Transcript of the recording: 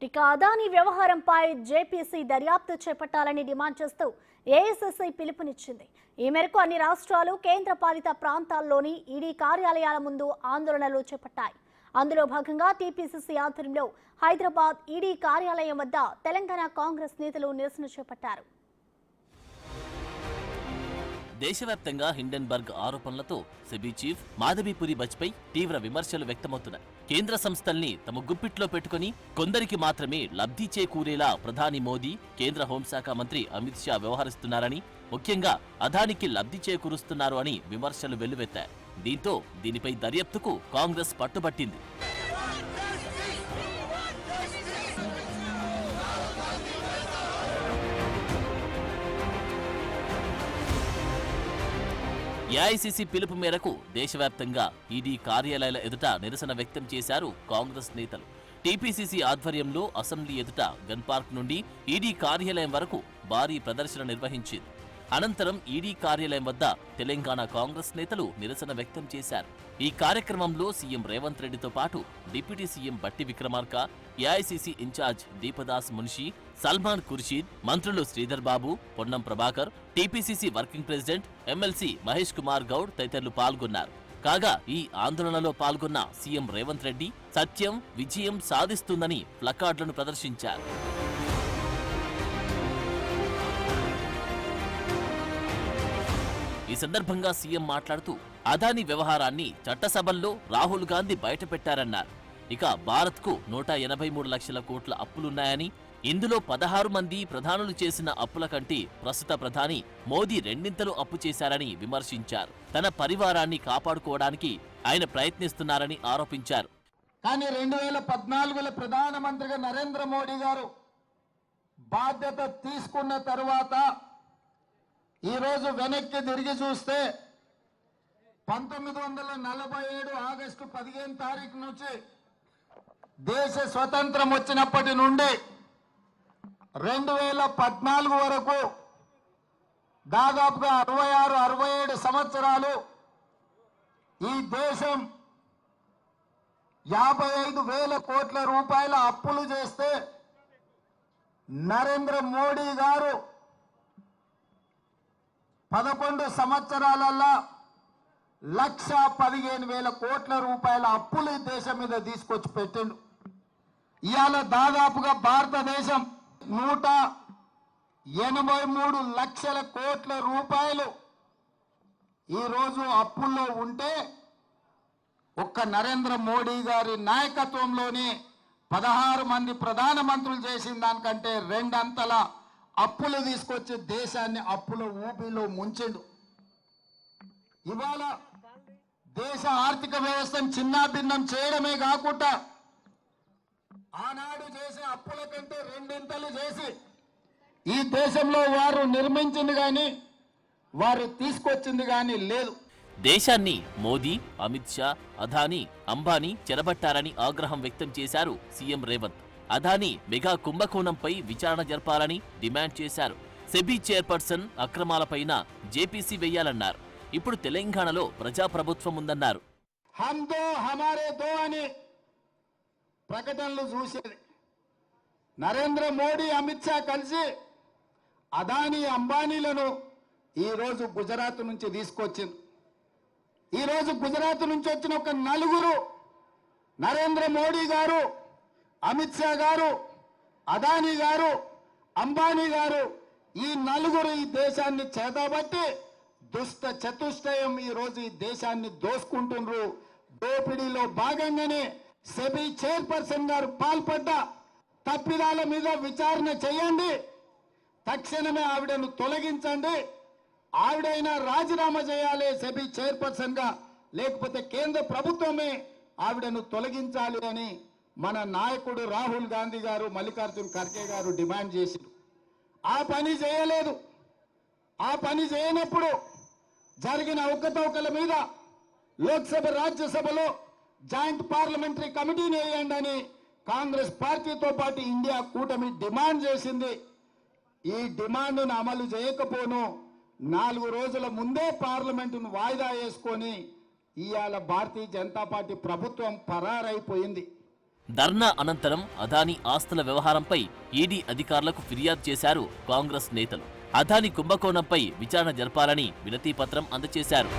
ఇక అదానీ వ్యవహారంపై జేపీసీ దర్యాప్తు చేపట్టాలని డిమాండ్ చేస్తూ ఏఐసీసీ పిలుపునిచ్చింది. ఈ మేరకు అన్ని రాష్ట్రాలు, కేంద్ర పాలిత ప్రాంతాల్లోని ఈడీ కార్యాలయాల ముందు ఆందోళనలు చేపట్టాయి. అందులో భాగంగా టీపీసీసీ ఆధ్వర్యంలో హైదరాబాద్ ఈడీ కార్యాలయం వద్ద తెలంగాణ కాంగ్రెస్ నేతలు నిరసన చేపట్టారు. దేశవ్యాప్తంగా హిండెన్బర్గ్ ఆరోపణలతో సెబీ చీఫ్ మాధవీపురి బజ్పై తీవ్ర విమర్శలు వ్యక్తమవుతున్నాయి. కేంద్ర సంస్థల్ని తమ గుప్పిట్లో పెట్టుకుని కొందరికి మాత్రమే లబ్ధి చేకూరేలా ప్రధాని మోదీ, కేంద్ర హోంశాఖ మంత్రి అమిత్ షా వ్యవహరిస్తున్నారని, ముఖ్యంగా అదానికి లబ్ధి చేకూరుస్తున్నారు అని విమర్శలు వెల్లువెత్తాయి. దీంతో దీనిపై దర్యాప్తుకు కాంగ్రెస్ పట్టుబట్టింది. ఏఐసీసీ పిలుపు మేరకు దేశవ్యాప్తంగా ఈడీ కార్యాలయాల ఎదుట నిరసన వ్యక్తం చేశారు కాంగ్రెస్ నేతలు. టీపీసీసీ ఆధ్వర్యంలో అసెంబ్లీ ఎదుట గన్ పార్క్ నుండి ఈడీ కార్యాలయం వరకు భారీ ప్రదర్శన నిర్వహించింది. అనంతరం ఈడీ కార్యాలయం వద్ద తెలంగాణ కాంగ్రెస్ నేతలు నిరసన వ్యక్తం చేశారు. ఈ కార్యక్రమంలో సీఎం రేవంత్ రెడ్డితో పాటు deputy CM Bhatti Vikramarka, AICC incharge Deepa Das Munshi, Salman Khurshid, మంత్రులు Sridhar Babu, Ponnam Prabhakar, TPCC working president MLC Mahesh Kumar Goud తదితరులు పాల్గొన్నారు. కాగా ఈ ఆందోళనలో పాల్గొన్న సీఎం రేవంత్ రెడ్డి సత్యం విజయం సాధిస్తుందని ప్లకార్డులను ప్రదర్శించారు. ఈ సందర్భంగా సీఎం మాట్లాడుతూ అదానీ వ్యవహారాన్ని చట్టసభల్లో రాహుల్ గాంధీ బయటపెట్టారన్నారు. ఇక భారత్కు 183 లక్షల కోట్ల అప్పులున్నాయని, ఇందులో 16 మంది ప్రధానులు చేసిన అప్పుల కంటే ప్రస్తుత ప్రధాని మోదీ రెండింతలు అప్పు చేశారని విమర్శించారు. తన పరివారాన్ని కాపాడుకోవడానికి ఆయన ప్రయత్నిస్తున్నారని ఆరోపించారు. కానీ 2014లో ప్రధానమంత్రిగా నరేంద్ర మోడీ గారు బాధ్యత తీసుకున్న తర్వాత ఈరోజు వెనక్కి తిరిగి చూస్తే 1947 ఆగస్టు 15 తారీఖు నుంచి దేశ స్వతంత్రం వచ్చినప్పటి నుండి 2014 వరకు దాదాపుగా 66-67 సంవత్సరాలు ఈ దేశం 55,000 కోట్ల రూపాయల అప్పులు చేస్తే నరేంద్ర మోడీ గారు 11 సంవత్సరాలలో 1,15,000 కోట్ల రూపాయల అప్పులు ఈ దేశం మీద తీసుకొచ్చి పెట్టిండు. ఇవాళ దాదాపుగా భారతదేశం 183 లక్షల కోట్ల రూపాయలు ఈరోజు అప్పుల్లో ఉంటే ఒక్క నరేంద్ర మోడీ గారి నాయకత్వంలోనే 16 మంది ప్రధానమంత్రులు చేసిన దానికంటే రెండంతల అప్పులు తీసుకొచ్చి దేశాన్ని అప్పుల ఊపిలో ముంచెండు. ఇవాళ దేశ ఆర్థిక వ్యవస్థను చిన్నాభిన్నం చేయడమే కాకుండా ఆనాడు చేసే అప్పుల కంటే రెండింతలు చేసి ఈ దేశంలో వారు నిర్మించింది కానీ వారు తీసుకొచ్చింది కానీ లేదు. దేశాన్ని మోదీ, అమిత్ షా, అదానీ, అంబానీ చెరబట్టారని ఆగ్రహం వ్యక్తం చేశారు సీఎం రేవంత్. అదానీ మెగా కుంభకోణంపై విచారణ జరపాలని డిమాండ్ చేశారు. సెబీ చైర్పర్సన్ అక్రమాలపైన జేపీసీ వేయాలన్నారు. ఇప్పుడు తెలంగాణలో ప్రజాప్రభుత్వం ఉందన్నారు. హమ్ దో హమారే దో అని ప్రకటనలు చూసేది నరేంద్ర మోడీ, అమిత్ షా కలిసి అదానీ, అంబానీలను ఈరోజు గుజరాత్ నుంచి తీసుకొచ్చింది. ఈరోజు గుజరాత్ నుంచి వచ్చిన ఒక నలుగురు నరేంద్ర మోడీ గారు, అమిత్ షా గారు, అదానీ గారు, అంబానీ గారు ఈ నలుగురు ఈ దేశాన్ని చేతబట్టి దుష్ట చతుష్టయం ఈరోజు ఈ దేశాన్ని దోసుకుంటున్నారు. దోపిడీలో భాగంగానే సెబీ చైర్పర్సన్ గారు పాల్పడ్డ తప్పిదాల మీద విచారణ చేయండి, తక్షణమే ఆవిడను తొలగించండి, ఆవిడైనా రాజీనామా చేయాలి సెబీ చైర్పర్సన్ గా, లేకపోతే కేంద్ర ప్రభుత్వమే ఆవిడను తొలగించాలి అని మన నాయకుడు రాహుల్ గాంధీ గారు, మల్లికార్జున్ ఖర్గే గారు డిమాండ్ చేశారు. ఆ పని చేయలేదు. ఆ పని చేయనప్పుడు జరిగిన అవకతవకల మీద లోక్సభ, రాజ్యసభలో జాయింట్ పార్లమెంటరీ కమిటీని వేయండి అని కాంగ్రెస్ పార్టీతో పాటు ఇండియా కూటమి డిమాండ్ చేసింది. ఈ డిమాండ్ను అమలు చేయకపోను 4 రోజుల ముందే పార్లమెంటును వాయిదా వేసుకొని ఇవాళ భారతీయ జనతా పార్టీ ప్రభుత్వం పరారైపోయింది. ధర్నా అనంతరం అదానీ ఆస్తుల వ్యవహారంపై ఈడీ అధికారులకు ఫిర్యాదు చేశారు కాంగ్రెస్ నేతలు. అదానీ కుంభకోణంపై విచారణ జరపాలని వినతిపత్రం అందజేశారు.